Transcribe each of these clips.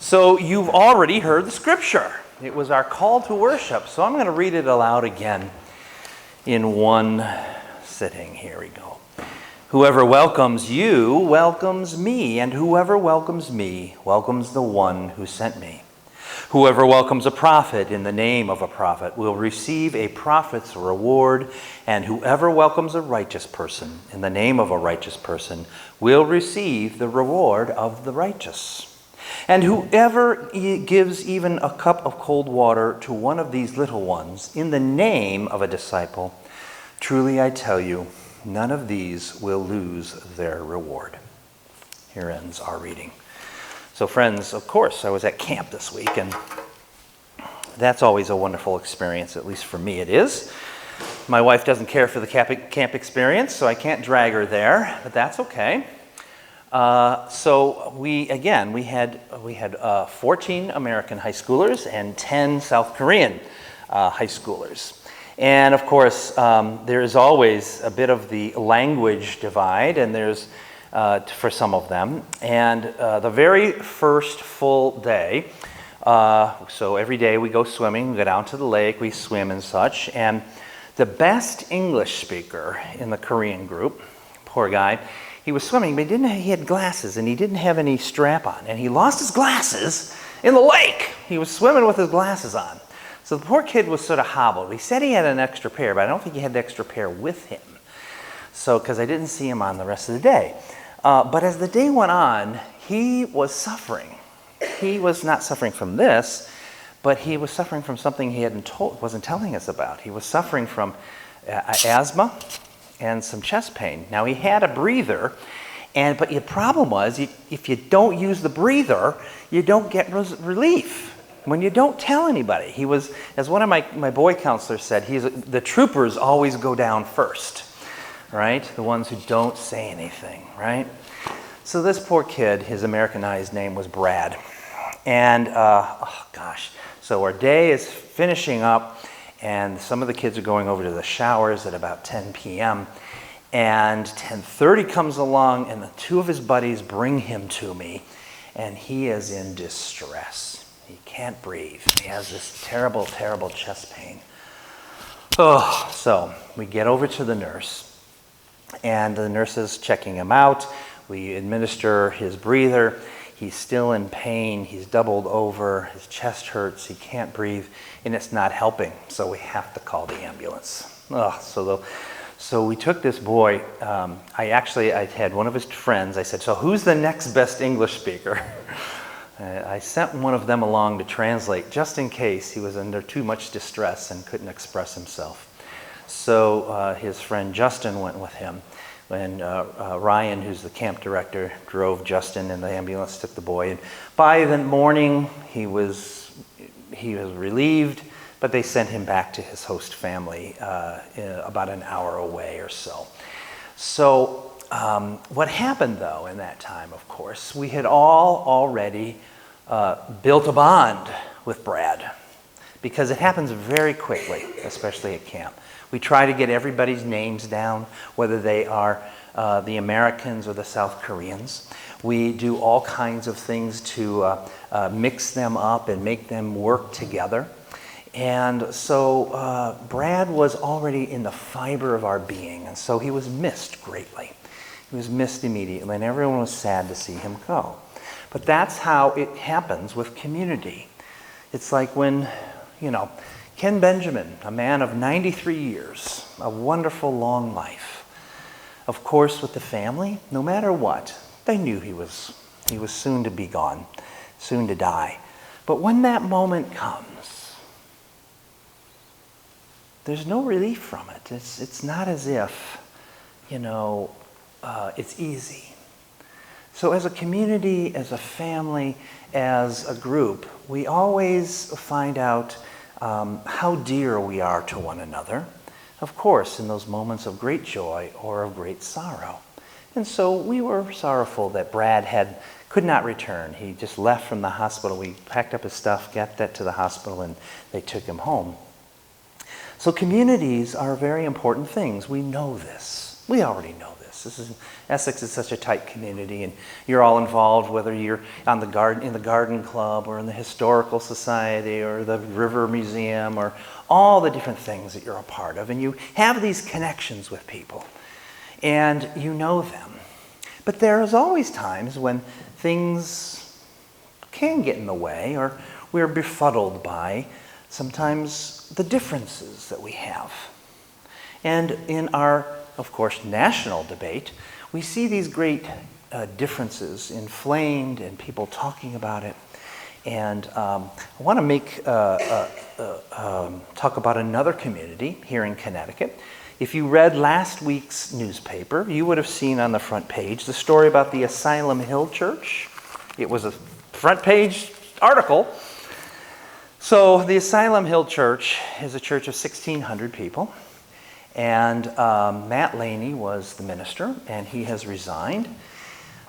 So you've already heard the scripture. It was our call to worship. So I'm going to read it aloud again in one sitting. Here we go. Whoever welcomes you welcomes me, and whoever welcomes me welcomes the one who sent me. Whoever welcomes a prophet in the name of a prophet will receive a prophet's reward, and whoever welcomes a righteous person in the name of a righteous person will receive the reward of the righteous. And whoever gives even a cup of cold water to one of these little ones in the name of a disciple, truly I tell you, none of these will lose their reward. Here ends our reading. So friends, of course, I was at camp this week, and that's always a wonderful experience, at least for me it is. My wife doesn't care for the camp experience, so I can't drag her there, but that's okay. So we had 14 American high schoolers and 10 South Korean high schoolers. And of course, there is always a bit of the language divide, and there's for some of them. And the very first full day, so every day we go swimming, we go down to the lake, we swim and such. And the best English speaker in the Korean group, poor guy, he was swimming, but he had glasses, and he didn't have any strap on. And he lost his glasses in the lake. He was swimming with his glasses on. So the poor kid was sort of hobbled. He said he had an extra pair, but I don't think he had the extra pair with him. So, because I didn't see him on the rest of the day. But as the day went on, he was suffering. He was not suffering from this, but he was suffering from something he wasn't telling us about. He was suffering from asthma and some chest pain. Now, he had a breather, but the problem was, if you don't use the breather, you don't get relief. When you don't tell anybody. He was, as one of my boy counselors said, the troopers always go down first, right? The ones who don't say anything, right? So this poor kid, his Americanized name was Brad. And, so our day is finishing up, and some of the kids are going over to the showers at about 10 p.m., and 10:30 comes along, and the two of his buddies bring him to me, and he is in distress. He can't breathe. He has this terrible, terrible chest pain. So we get over to the nurse, and the nurse is checking him out. We administer his breather. He's still in pain. He's doubled over. His chest hurts. He can't breathe, and it's not helping. So we have to call the ambulance. So we took this boy. I had one of his friends. I said, so who's the next best English speaker? I sent one of them along to translate just in case he was under too much distress and couldn't express himself. So his friend Justin went with him. And Ryan, who's the camp director, drove Justin in the ambulance, took the boy. And by the morning, he was relieved, but they sent him back to his host family about an hour away or so. So what happened, though, in that time, of course, we had all already built a bond with Brad, because it happens very quickly, especially at camp. We try to get everybody's names down, whether they are the Americans or the South Koreans. We do all kinds of things to mix them up and make them work together. And so Brad was already in the fiber of our being, and so he was missed greatly. He was missed immediately, and everyone was sad to see him go. But that's how it happens with community. It's like when, Ken Benjamin, a man of 93 years, a wonderful long life. Of course, with the family, no matter what, they knew he was soon to be gone, soon to die. But when that moment comes, there's no relief from it. It's not as if, it's easy. So as a community, as a family, as a group, we always find out how dear we are to one another, of course, in those moments of great joy or of great sorrow. And so we were sorrowful that Brad could not return. He just left from the hospital. We packed up his stuff, got that to the hospital, and they took him home. So communities are very important things. We know this. We already know this. Essex is such a tight community, and you're all involved, whether you're in the garden club or in the historical society or the river museum or all the different things that you're a part of, and you have these connections with people, and you know them. But there's always times when things can get in the way, or we're befuddled by sometimes the differences that we have. And in our, of course, national debate, we see these great differences inflamed and people talking about it. And I want to talk about another community here in Connecticut. If you read last week's newspaper, you would have seen on the front page the story about the Asylum Hill Church. It was a front page article. So the Asylum Hill Church is a church of 1,600 people. And Matt Laney was the minister, and he has resigned.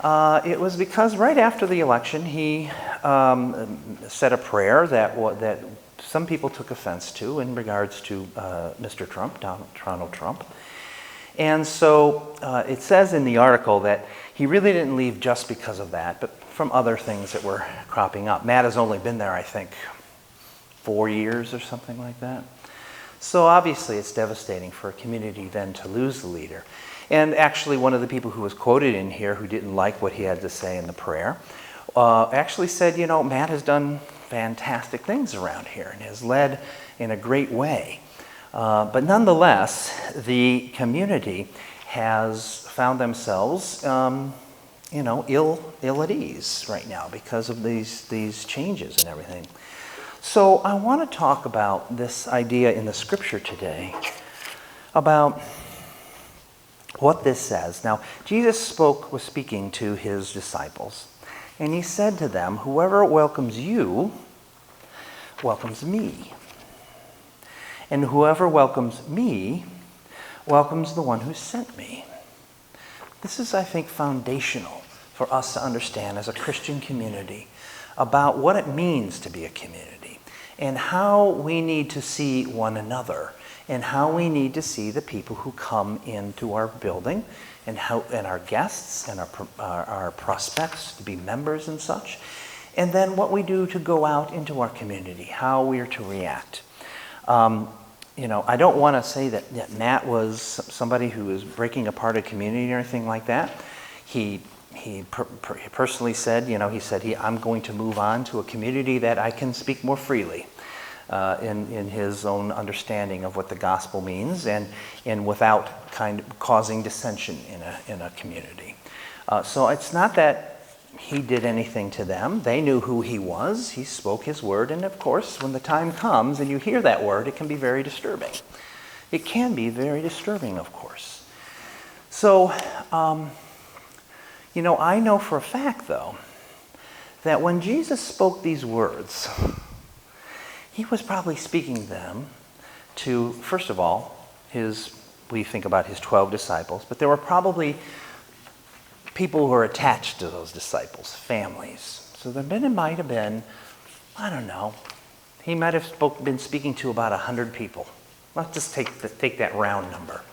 It was because right after the election, he said a prayer that some people took offense to in regards to Mr. Trump, Donald Trump. And so it says in the article that he really didn't leave just because of that, but from other things that were cropping up. Matt has only been there, I think, 4 years or something like that. So obviously it's devastating for a community then to lose the leader. And actually one of the people who was quoted in here who didn't like what he had to say in the prayer actually said, Matt has done fantastic things around here and has led in a great way. But nonetheless, the community has found themselves ill at ease right now because of these changes and everything. So I want to talk about this idea in the scripture today about what this says. Now, Jesus was speaking to his disciples, and he said to them, "Whoever welcomes you welcomes me. And whoever welcomes me welcomes the one who sent me." This is, I think, foundational for us to understand as a Christian community about what it means to be a community and how we need to see one another and how we need to see the people who come into our building and our guests and our prospects to be members and such. And then what we do to go out into our community, how we are to react. I don't want to say that Matt was somebody who was breaking apart a community or anything like that. He personally said, I'm going to move on to a community that I can speak more freely in his own understanding of what the gospel means and without kind of causing dissension in a community. So it's not that he did anything to them. They knew who he was. He spoke his word. And of course, when the time comes and you hear that word, it can be very disturbing. It can be very disturbing, of course. So, I know for a fact, though, that when Jesus spoke these words, he was probably speaking them to, first of all, we think about his 12 disciples, but there were probably people who were attached to those disciples, families. So there might have been, I don't know, he might have been speaking to about 100 people. Let's just take that round number.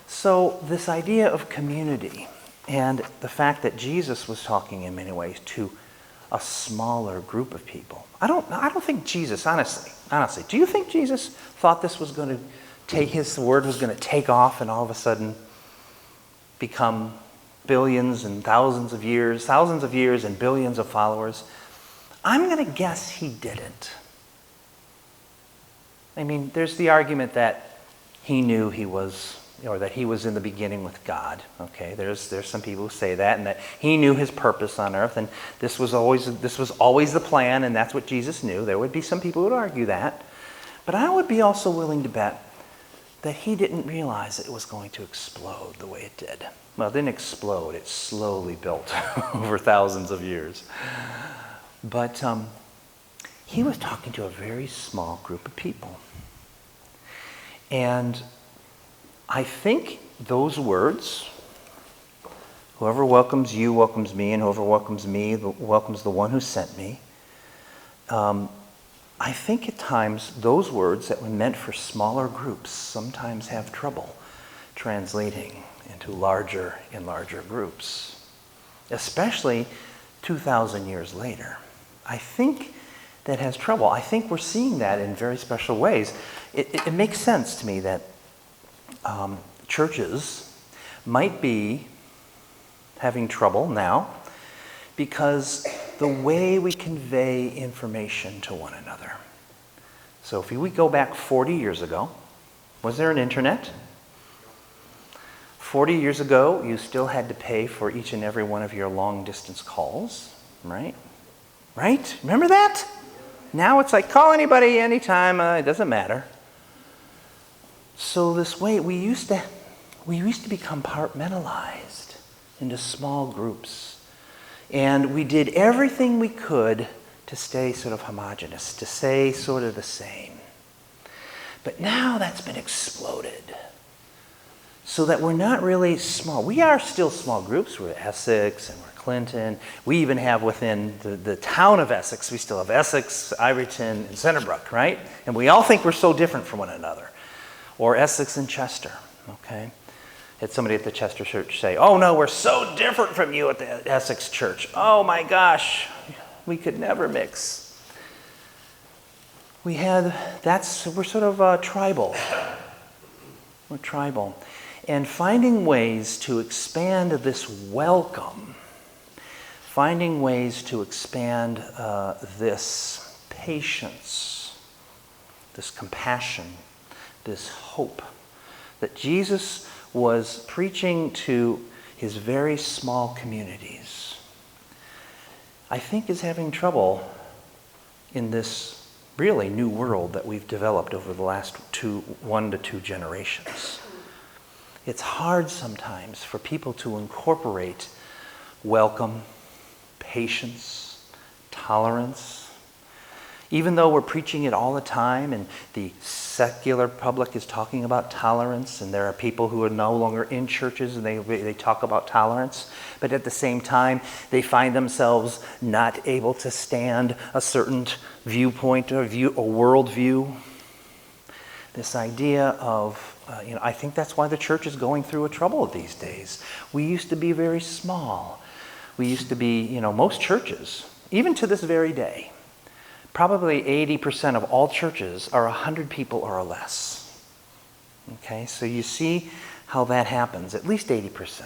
So this idea of community and the fact that Jesus was talking in many ways to a smaller group of people. I don't think Jesus, honestly, do you think Jesus thought this was going to his word was going to take off and all of a sudden become billions and thousands of years and billions of followers? I'm going to guess he didn't. I mean, there's the argument that he knew he was, or that he was in the beginning with God. Okay, there's some people who say that, and that he knew his purpose on earth, and this was always the plan, and that's what Jesus knew. There would be some people who would argue that, but I would be also willing to bet that he didn't realize that it was going to explode the way it did. Well, it didn't explode. It slowly built over thousands of years. But he was talking to a very small group of people. And I think those words, whoever welcomes you welcomes me, and whoever welcomes me welcomes the one who sent me, I think at times those words that were meant for smaller groups sometimes have trouble translating into larger and larger groups, especially 2,000 years later. I think that has trouble. I think we're seeing that in very special ways. It makes sense to me that churches might be having trouble now because the way we convey information to one another. So if we go back 40 years ago, was there an internet? 40 years ago, you still had to pay for each and every one of your long-distance calls, right? Right? Remember that? Now it's like, call anybody, anytime, it doesn't matter. So this way, we used to be compartmentalized into small groups. And we did everything we could to stay sort of homogenous, to stay sort of the same. But now that's been exploded. So that we're not really small. We are still small groups. We're Essex and we're Clinton. We even have within the town of Essex, we still have Essex, Ivyton, and Centerbrook, right? And we all think we're so different from one another. Or Essex and Chester, okay? Had somebody at the Chester church say, oh no, we're so different from you at the Essex church. Oh my gosh, we could never mix. We're sort of tribal. We're tribal. And finding ways to expand this welcome, finding ways to expand this patience, this compassion, this hope that Jesus was preaching to his very small communities, I think is having trouble in this really new world that we've developed over the last 1 to 2 generations. It's hard sometimes for people to incorporate welcome, patience, tolerance. Even though we're preaching it all the time and the secular public is talking about tolerance, and there are people who are no longer in churches and they talk about tolerance, but at the same time they find themselves not able to stand a certain viewpoint or worldview. This idea of, I think that's why the church is going through a trouble these days. We used to be very small. We used to be, most churches, even to this very day, probably 80% of all churches are 100 people or less. Okay, so you see how that happens, at least 80%.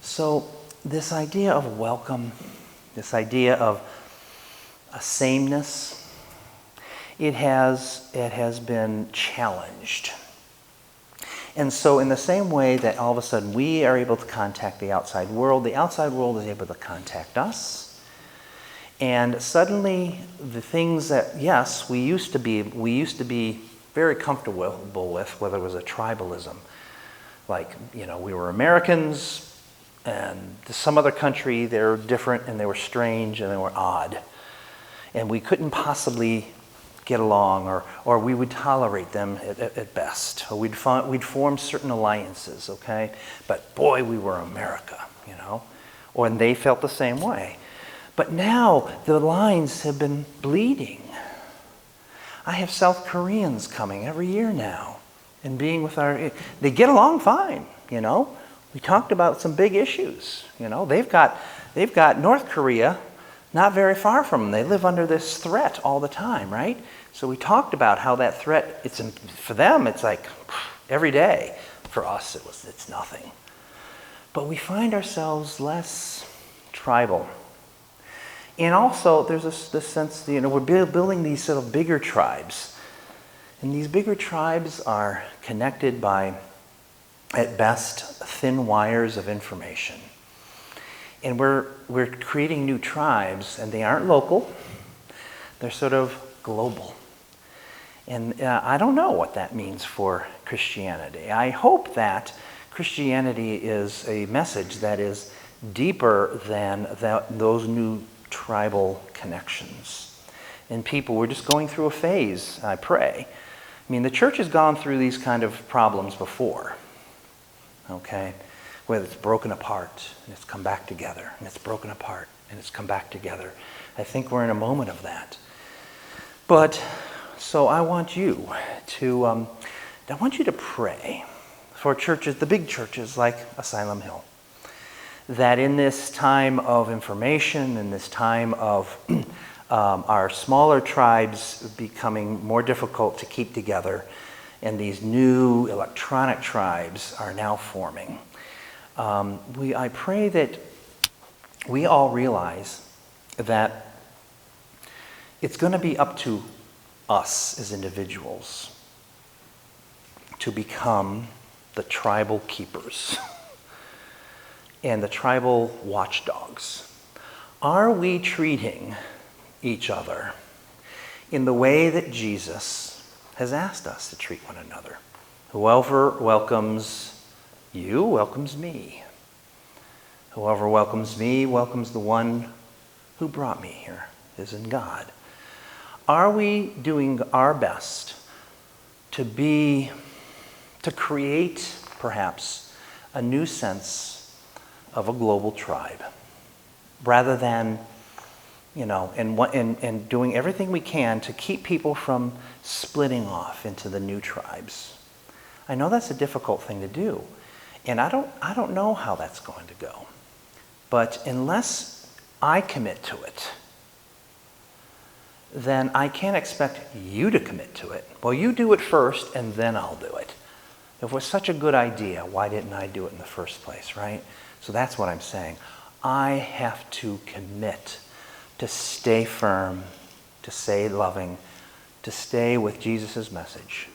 So this idea of welcome, this idea of a sameness, it has been challenged. And so in the same way that all of a sudden we are able to contact the outside world is able to contact us. And suddenly the things that, yes, we used to be very comfortable with, whether it was a tribalism, like, we were Americans and some other country, they were different and they were strange and they were odd. And we couldn't possibly get along, or we would tolerate them at best. Or we'd form certain alliances, okay? But boy, we were America, and they felt the same way. But now the lines have been bleeding. I have South Koreans coming every year now and being with they get along fine, We talked about some big issues, They've got North Korea not very far from them. They live under this threat all the time, right? So we talked about how that threat, for them, it's like every day. For us, it's nothing. But we find ourselves less tribal. And also, there's this sense, we're building these sort of bigger tribes. And these bigger tribes are connected by, at best, thin wires of information. And we're creating new tribes, and they aren't local. They're sort of global. And I don't know what that means for Christianity. I hope that Christianity is a message that is deeper than those new tribal connections. And people, we're just going through a phase, I pray. The church has gone through these kind of problems before, okay? Where it's broken apart and it's come back together, and it's broken apart and it's come back together. I think we're in a moment of that. But so I want you to pray for churches, the big churches like Asylum Hill, that in this time of information, in this time of our smaller tribes becoming more difficult to keep together, and these new electronic tribes are now forming, I pray that we all realize that it's going to be up to us as individuals to become the tribal keepers and the tribal watchdogs. Are we treating each other in the way that Jesus has asked us to treat one another? Whoever welcomes you welcomes me. Whoever welcomes me welcomes the one who brought me here, is in God. Are we doing our best to create perhaps a new sense of a global tribe, rather than, and doing everything we can to keep people from splitting off into the new tribes? I know that's a difficult thing to do, and I don't know how that's going to go. But unless I commit to it, then I can't expect you to commit to it. Well, you do it first, and then I'll do it. If it was such a good idea, why didn't I do it in the first place, right? So that's what I'm saying. I have to commit to stay firm, to stay loving, to stay with Jesus' message,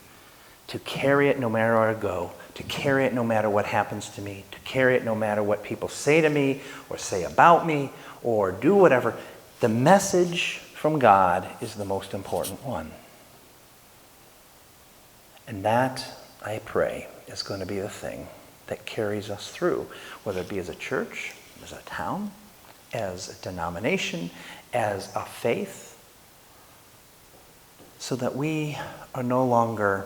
to carry it no matter where I go, to carry it no matter what happens to me, to carry it no matter what people say to me or say about me or do whatever. The message from God is the most important one. And that, I pray, is going to be the thing that carries us through, whether it be as a church, as a town, as a denomination, as a faith, so that we are no longer...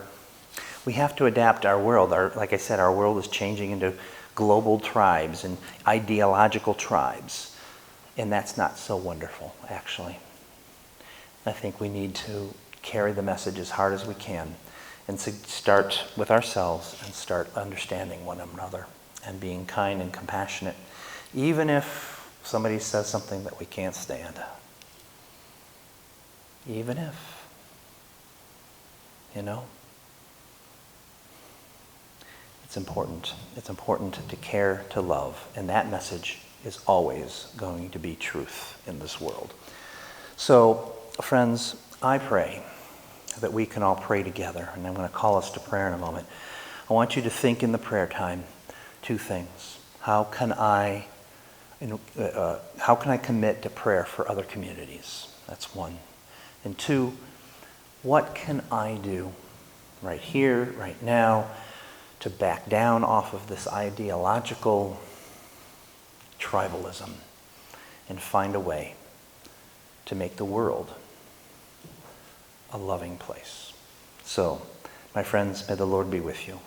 We have to adapt our world. Like I said, our world is changing into global tribes and ideological tribes. And that's not so wonderful, actually. I think we need to carry the message as hard as we can and to start with ourselves and start understanding one another and being kind and compassionate, even if somebody says something that we can't stand. Even if, It's important. It's important to care, to love, and that message is always going to be truth in this world. So, friends, I pray that we can all pray together, and I'm going to call us to prayer in a moment. I want you to think in the prayer time two things. How can I commit to prayer for other communities? That's one. And two, what can I do right here, right now, to back down off of this ideological tribalism and find a way to make the world a loving place? So, my friends, may the Lord be with you.